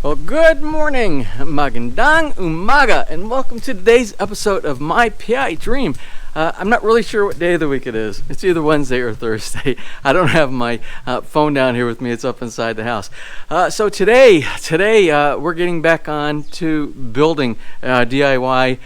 Well, good morning, magandang umaga, and welcome to today's episode of My PI Dream. I'm not really sure what day of the week it is. It's either Wednesday or Thursday. I don't have my phone down here with me. It's up inside the house. So today we're getting back on to building DIY,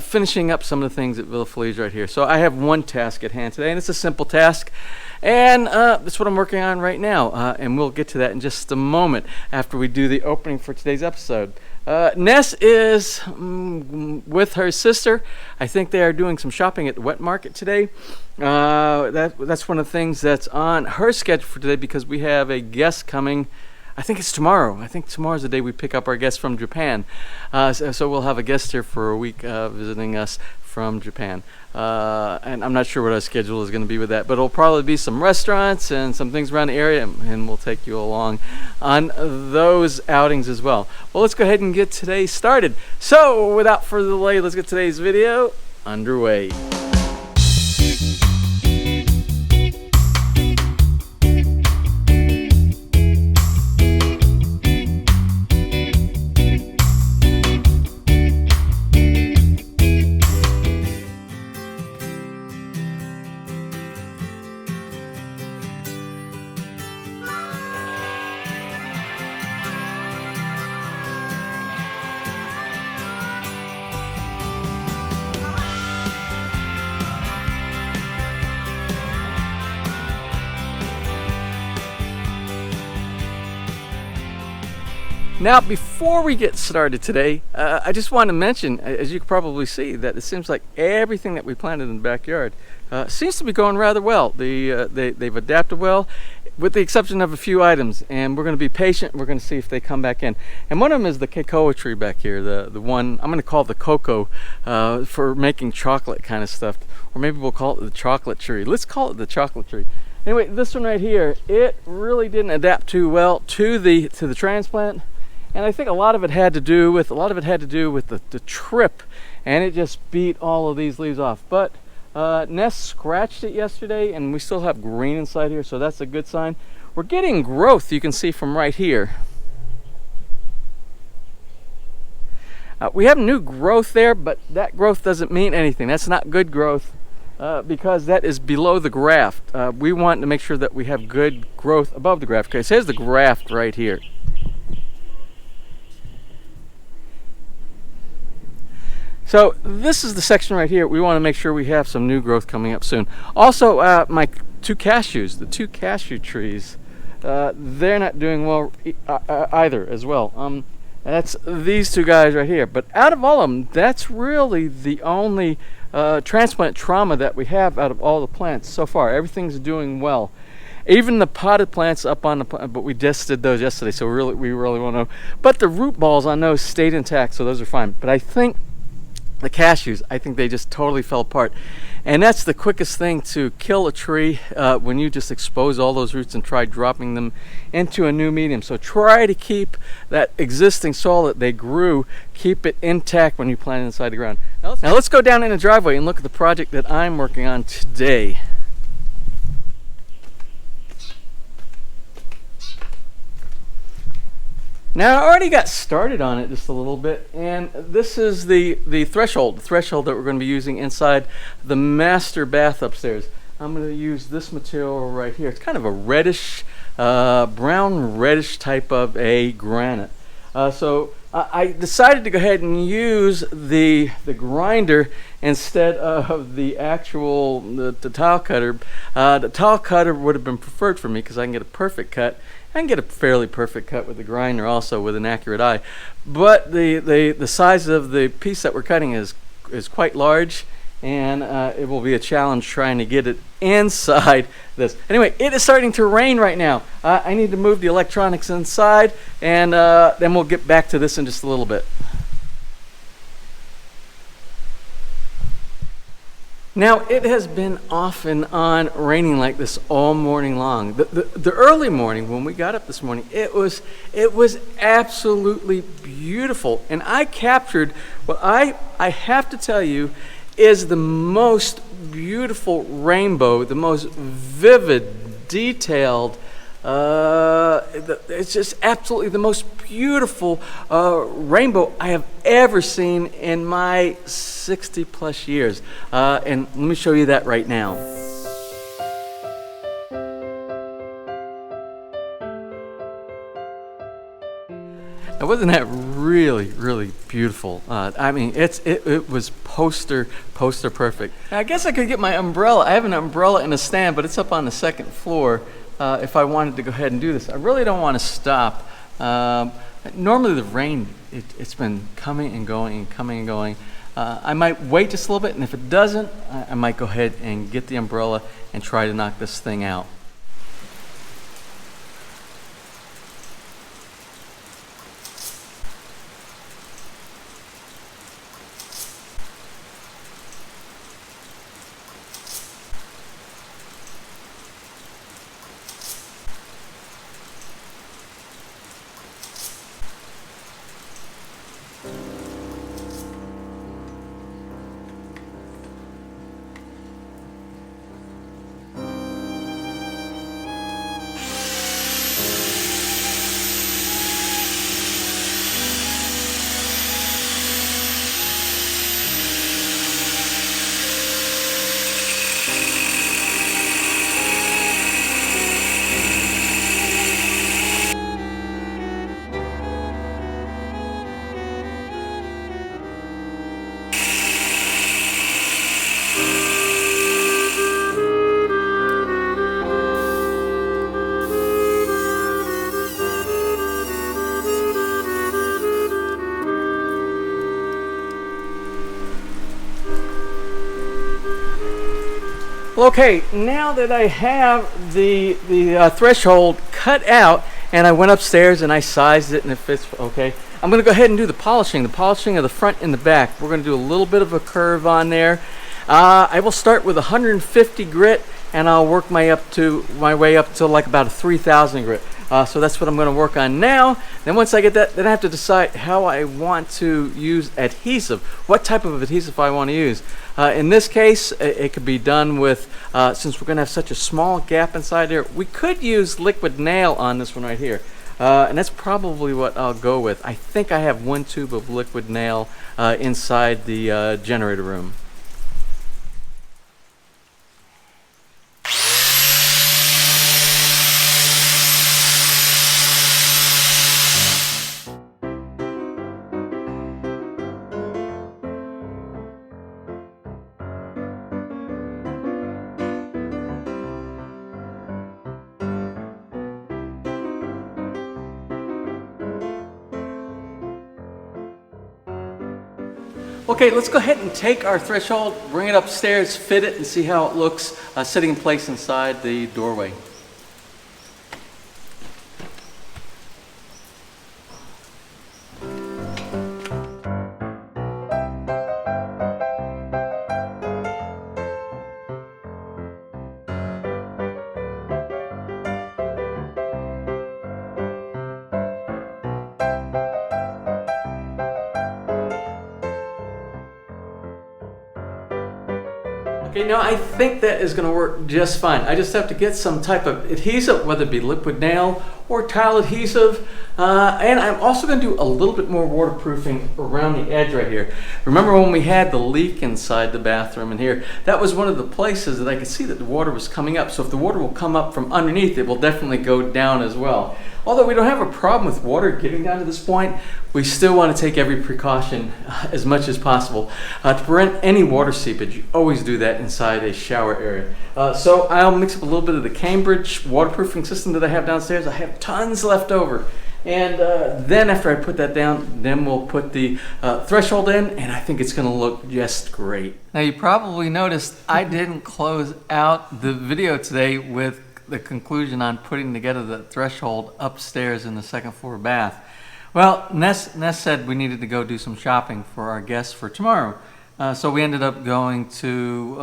finishing up some of the things at Villa Feliz right here. So I have one task at hand today, and it's a simple task. And that's what I'm working on right now, and we'll get to that in just a moment after we do the opening for today's episode. Ness is with her sister. I think they are doing some shopping at the wet market today. That's one of the things that's on her schedule for today because we have a guest coming. I think it's tomorrow. I think tomorrow's the day we pick up our guest from Japan. So we'll have a guest here for a week visiting us from Japan. And I'm not sure what our schedule is going to be with that, but it'll probably be some restaurants and some things around the area, and we'll take you along on those outings as well. Well, let's go ahead and get today started. So without further delay, let's get today's video underway. Now, before we get started today, I just want to mention, as you can probably see, that it seems like everything that we planted in the backyard seems to be going rather well. They've adapted well, with the exception of a few items, and we're going to be patient. We're going to see if they come back in. And one of them is the cocoa tree back here, the one I'm going to call the cocoa for making chocolate kind of stuff, or maybe we'll call it the chocolate tree. Let's call it the chocolate tree. Anyway, this one right here, it really didn't adapt too well to the transplant. And I think a lot of it had to do with the trip, and it just beat all of these leaves off. But Ness scratched it yesterday, and we still have green inside here, so that's a good sign. We're getting growth, you can see from right here. We have new growth there, but that growth doesn't mean anything. That's not good growth because that is below the graft. We want to make sure that we have good growth above the graft. Okay, so here's the graft right here. So this is the section right here. We want to make sure we have some new growth coming up soon. Also, my two cashews, the two cashew trees, they're not doing well either as well. That's these two guys right here. But out of all of them, that's really the only transplant trauma that we have out of all the plants so far. Everything's doing well. Even the potted plants up on the but we just did those yesterday, so we really want to know. But the root balls on those stayed intact, so those are fine. But I think the cashews, I think they just totally fell apart. And that's the quickest thing to kill a tree when you just expose all those roots and try dropping them into a new medium. So try to keep that existing soil that they grew, keep it intact when you plant it inside the ground. Now let's go down in the driveway and look at the project that I'm working on today. Now, I already got started on it just a little bit, and this is the threshold that we're going to be using inside the master bath upstairs. I'm going to use this material right here. It's kind of a reddish, brown reddish type of a granite. So I decided to go ahead and use the grinder instead of the actual the tile cutter. The tile cutter would have been preferred for me because I can get a perfect cut. I can get a fairly perfect cut with the grinder also with an accurate eye. But the size of the piece that we're cutting is quite large, and it will be a challenge trying to get it inside this. Anyway, it is starting to rain right now. I need to move the electronics inside, and then we'll get back to this in just a little bit. Now, it has been off and on raining like this all morning long. The early morning, when we got up this morning, it was absolutely beautiful. And I captured what I have to tell you is the most beautiful rainbow, the most vivid, detailed It's just absolutely the most beautiful rainbow I have ever seen in my 60 plus years. And let me show you that right now. Now, wasn't that really, really beautiful? I mean, it was poster perfect. Now, I guess I could get my umbrella. I have an umbrella in a stand, but it's up on the second floor. If I wanted to go ahead and do this, I really don't want to stop. Normally, the rain it's been coming and going and coming and going. I might wait just a little bit, and if it doesn't, I might go ahead and get the umbrella and try to knock this thing out. Okay, now that I have the threshold cut out, and I went upstairs and I sized it and it fits okay, I'm going to go ahead and do the polishing of the front and the back. We're going to do a little bit of a curve on there. I will start with 150 grit, and I'll work my way up to like about a 3,000 grit. So that's what I'm going to work on now. Then once I get that, then I have to decide how I want to use adhesive, what type of adhesive I want to use. In this case, it could be done with, since we're going to have such a small gap inside there, we could use liquid nail on this one right here. And that's probably what I'll go with. I think I have one tube of liquid nail inside the generator room. Okay, let's go ahead and take our threshold, bring it upstairs, fit it, and see how it looks sitting in place inside the doorway. Okay, now I think that is going to work just fine. I just have to get some type of adhesive, whether it be liquid nail or tile adhesive. And I'm also going to do a little bit more waterproofing around the edge right here. Remember when we had the leak inside the bathroom in here? That was one of the places that I could see that the water was coming up. So if the water will come up from underneath, it will definitely go down as well. Although we don't have a problem with water getting down to this point, we still want to take every precaution as much as possible. To prevent any water seepage, you always do that inside a shower area. So I'll mix up a little bit of the Cambridge waterproofing system that I have downstairs. I have tons left over. And then after I put that down, then we'll put the threshold in, and I think it's going to look just great. Now you probably noticed I didn't close out the video today with the conclusion on putting together the threshold upstairs in the second floor bath. Well, Ness said we needed to go do some shopping for our guests for tomorrow. So we ended up going to,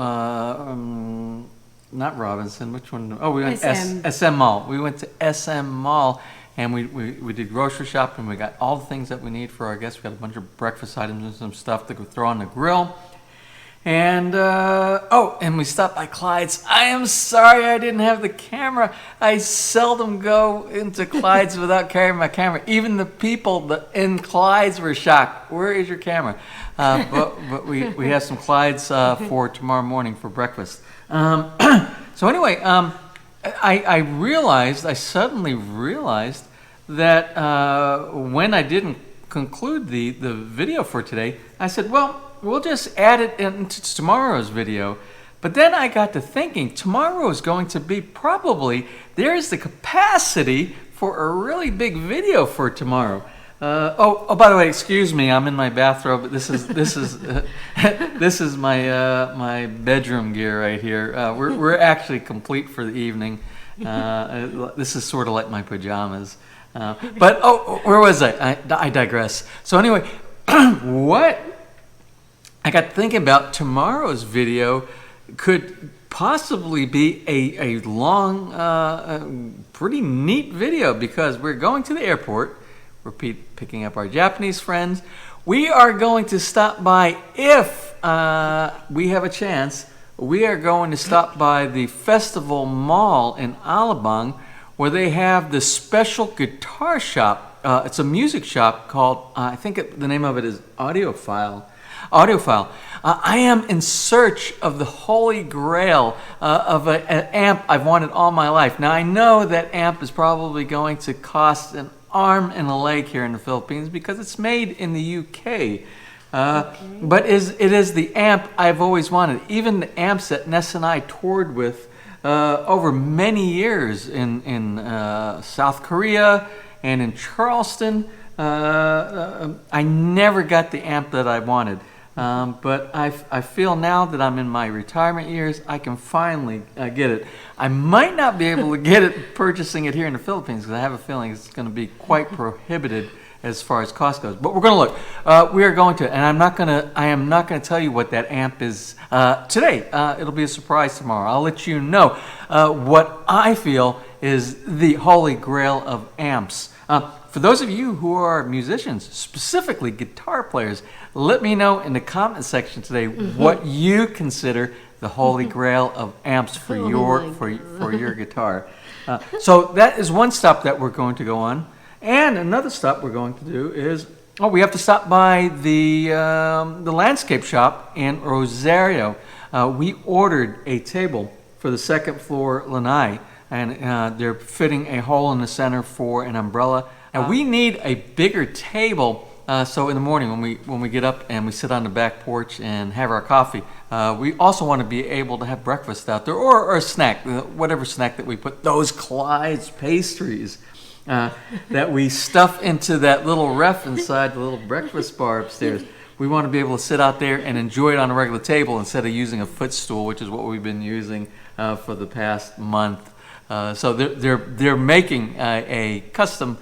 not Robinson, which one? Oh, we went to SM Mall. We went to SM Mall, and we did grocery shopping. We got all the things that we need for our guests. We got a bunch of breakfast items and some stuff to go throw on the grill. And and we stopped by Clyde's. I am sorry I didn't have the camera. I seldom go into Clyde's without carrying my camera. Even the people in Clyde's were shocked. Where is your camera? But we have some Clyde's for tomorrow morning for breakfast. So anyway, I suddenly realized that when I didn't conclude the video for today, I said, well, we'll just add it into tomorrow's video. But then I got to thinking, tomorrow is going to be there's the capacity for a really big video for tomorrow. By the way, excuse me, I'm in my bathrobe. This is this is my bedroom gear right here. We're actually complete for the evening. This is sort of like my pajamas. But where was I? I digress. So anyway, what I got thinking about tomorrow's video could possibly be a long, pretty neat video, because we're going to the airport. We're picking up our Japanese friends. We are going to stop by, if we have a chance, we are going to stop by the Festival Mall in Alabang, where they have the special guitar shop. It's a music shop called, I think the name of it is Audiophile. I am in search of the holy grail of an amp I've wanted all my life. Now, I know that amp is probably going to cost an arm and a leg here in the Philippines because it's made in the UK. But it is the amp I've always wanted. Even the amps that Ness and I toured with over many years in South Korea and in Charleston, I never got the amp that I wanted. But I feel now that I'm in my retirement years, I can finally get it. I might not be able to get it purchasing it here in the Philippines, because I have a feeling it's going to be quite prohibited as far as cost goes. But we're going to look. We are going to, and I am not going to tell you what that amp is today. It'll be a surprise tomorrow. I'll let you know what I feel is the holy grail of amps. For those of you who are musicians, specifically guitar players, let me know in the comment section today what you consider the holy grail of amps for your guitar. So that is one stop that we're going to go on. And another stop we're going to do is, we have to stop by the landscape shop in Rosario. We ordered a table for the second floor lanai, and they're fitting a hole in the center for an umbrella. And we need a bigger table, so in the morning when we get up and we sit on the back porch and have our coffee, we also want to be able to have breakfast out there, or a snack, whatever snack that we put, those Clyde's pastries that we stuff into that little ref inside the little breakfast bar upstairs. We want to be able to sit out there and enjoy it on a regular table instead of using a footstool, which is what we've been using for the past month. So they're making a custom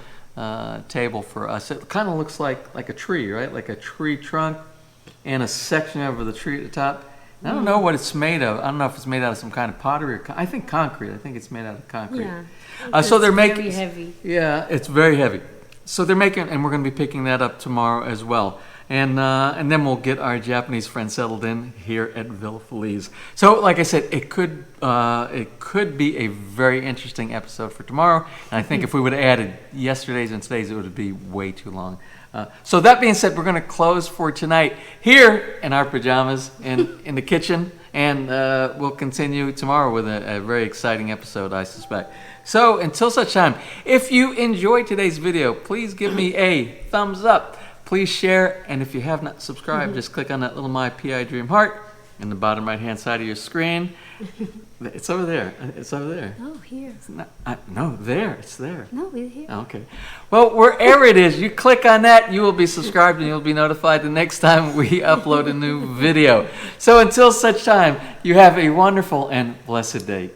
table for us. It kind of looks like a tree, right? Like a tree trunk and a section over the tree at the top. And I don't know what it's made of. I don't know if it's made out of some kind of pottery or I think concrete. I think it's made out of concrete. Yeah. So they're making. Very heavy. Yeah, it's very heavy. So they're making, and we're going to be picking that up tomorrow as well. And then we'll get our Japanese friends settled in here at Villa Feliz. So, like I said, it could be a very interesting episode for tomorrow. And I think if we would have added yesterday's and today's, it would be way too long. So that being said, we're going to close for tonight here in our pajamas in the kitchen, and we'll continue tomorrow with a very exciting episode, I suspect. So until such time, if you enjoyed today's video, please give me a thumbs up. Please share, and if you have not subscribed, just click on that little My PI Dream heart in the bottom right-hand side of your screen. It's over there. It's over there. Oh, here. It's not, no, there. It's there. No, we're here. Okay. Well, wherever it is, you click on that, you will be subscribed, and you'll be notified the next time we upload a new video. So until such time, you have a wonderful and blessed day.